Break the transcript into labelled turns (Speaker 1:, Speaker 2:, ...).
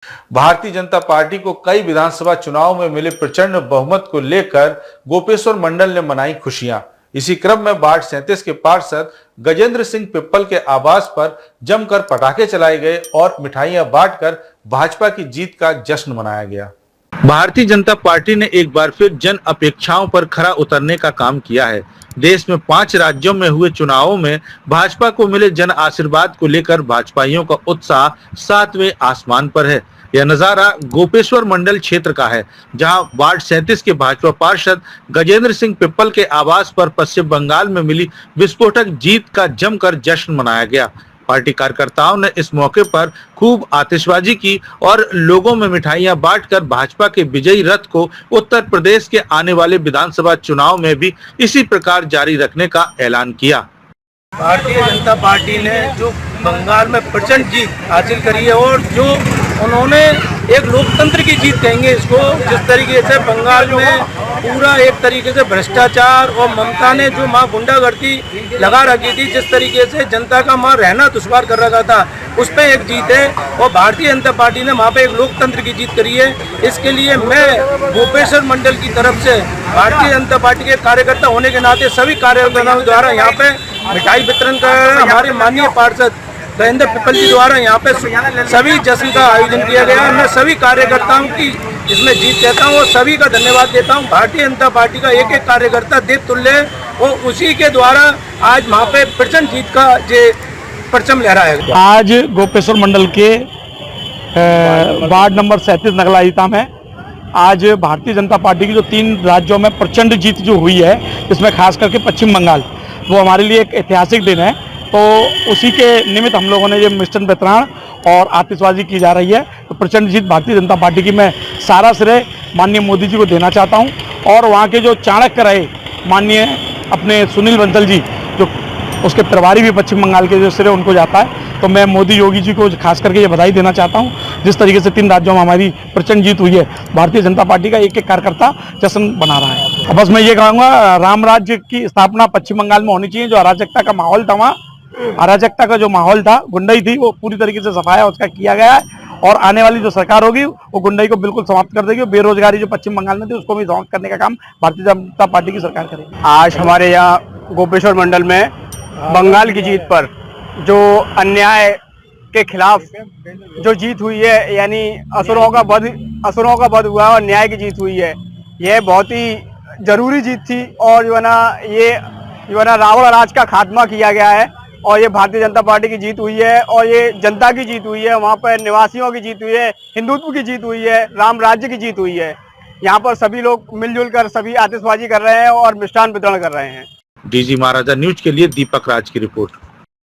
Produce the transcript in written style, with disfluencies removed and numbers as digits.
Speaker 1: Bharatiya Janata party को कई विधानसभा चुनाव में मिले प्रचंड बहुमत को लेकर गोपेश्वर मंडल ने मनाई खुशियां। इसी क्रम में वार्ड 37 के पार्षद गजेंद्र सिंह पिप्पल के आवास पर जमकर पटाखे चलाए गए और मिठाइयां बांटकर भाजपा की जीत का जश्न मनाया गया। भारतीय जनता पार्टी ने एक बार फिर जन अपेक्षाओं पर खरा उतरने का काम किया है। देश में 5 राज्यों में हुए चुनावों में भाजपा को मिले जन आशीर्वाद को लेकर भाजपाइयों का उत्साह 7वें आसमान पर है। यह नजारा गोपेश्वर मंडल क्षेत्र का है, जहां वार्ड 37 के भाजपा पार्षद गजेंद्र सिंह पिप्पल के आवास पर पश्चिम बंगाल में मिली विस्फोटक जीत का जमकर जश्न मनाया गया। पार्टी कार्यकर्ताओं ने इस मौके पर खूब आतिशबाजी की और लोगों में मिठाइयां बांटकर भाजपा के विजयी रथ को उत्तर प्रदेश के आने वाले विधानसभा चुनाव में भी इसी प्रकार जारी रखने का ऐलान किया।
Speaker 2: भारतीय जनता पार्टी ने जो बंगाल में प्रचंड जीत हासिल करी है और जो उन्होंने एक लोकतंत्र की जीत कहेंगे इसको, जिस तरीके से बंगाल में पूरा एक तरीके से भ्रष्टाचार और ममता ने जो वहाँ गुंडागर्दी लगा रखी थी, जिस तरीके से जनता का वहाँ रहना दुश्वार कर रखा था, उस पर एक जीत है। और भारतीय जनता पार्टी ने वहाँ पे एक लोकतंत्र की जीत करी है। इसके लिए मैं गोपेश्वर मंडल की तरफ से भारतीय जनता पार्टी के कार्यकर्ता होने के नाते सभी कार्यकर्ताओं द्वारा यहाँ पे मिठाई वितरण कर हमारे माननीय पार्षद गजेंद्र पिप्पल जी द्वारा यहाँ पे सभी जश्न का आयोजन किया गया है। मैं सभी कार्यकर्ताओं की इसमें जीत कहता हूँ और सभी का धन्यवाद देता हूँ। भारतीय जनता पार्टी का एक एक कार्यकर्ता देव तुल्य है और उसी के द्वारा आज वहाँ पे प्रचंड जीत का जे परचम लहराया।
Speaker 3: आज गोपेश्वर मंडल के वार्ड नंबर 37 नगलाईता में आज भारतीय जनता पार्टी की जो 3 राज्यों में प्रचंड जीत जो हुई है, इसमें खास करके पश्चिम बंगाल, वो हमारे लिए एक ऐतिहासिक दिन है। तो उसी के निमित्त हम लोगों ने ये मिष्टान वितरण और आतिशबाजी की जा रही है। तो प्रचंड जीत भारतीय जनता पार्टी की मैं सारा श्रेय माननीय मोदी जी को देना चाहता हूँ और वहाँ के जो चाणक्य रहे माननीय अपने सुनील बंसल जी, जो उसके प्रभारी भी पश्चिम बंगाल के, जो श्रेय उनको जाता है। तो मैं मोदी योगी जी को खास करके ये बधाई देना चाहता हूँ। जिस तरीके से 3 राज्यों में हमारी प्रचंड जीत हुई है, भारतीय जनता पार्टी का एक एक कार्यकर्ता जश्न बना रहा है। बस मैं ये कहूँगा, राम राज्य की स्थापना पश्चिम बंगाल में होनी चाहिए। जो अराजकता का माहौल था, वहाँ अराजकता का जो माहौल था, गुंडाई थी, वो पूरी तरीके से सफाया उसका किया गया है और आने वाली जो सरकार होगी वो गुंडाई को बिल्कुल समाप्त कर देगी। बेरोजगारी जो पश्चिम बंगाल में थी उसको भी समाप्त करने का काम भारतीय जनता पार्टी की सरकार करेगी।
Speaker 4: आज हमारे यहाँ गोपेश्वर मंडल में बंगाल की जीत पर जो अन्याय के खिलाफ जो जीत हुई है, यानी असुरों का वध हुआ और न्याय की जीत हुई है, यह बहुत ही जरूरी जीत थी। और जो है ना रावण राज का खात्मा किया गया है और ये भारतीय जनता पार्टी की जीत हुई है और ये जनता की जीत हुई है, वहाँ पर निवासियों की जीत हुई है, हिंदुत्व की जीत हुई है, राम राज्य की जीत हुई है। यहाँ पर सभी लोग मिलजुल कर सभी आतिशबाजी कर रहे हैं और मिष्ठान वितरण कर रहे हैं।
Speaker 1: डीजी महाराजा न्यूज के लिए दीपक राज की रिपोर्ट।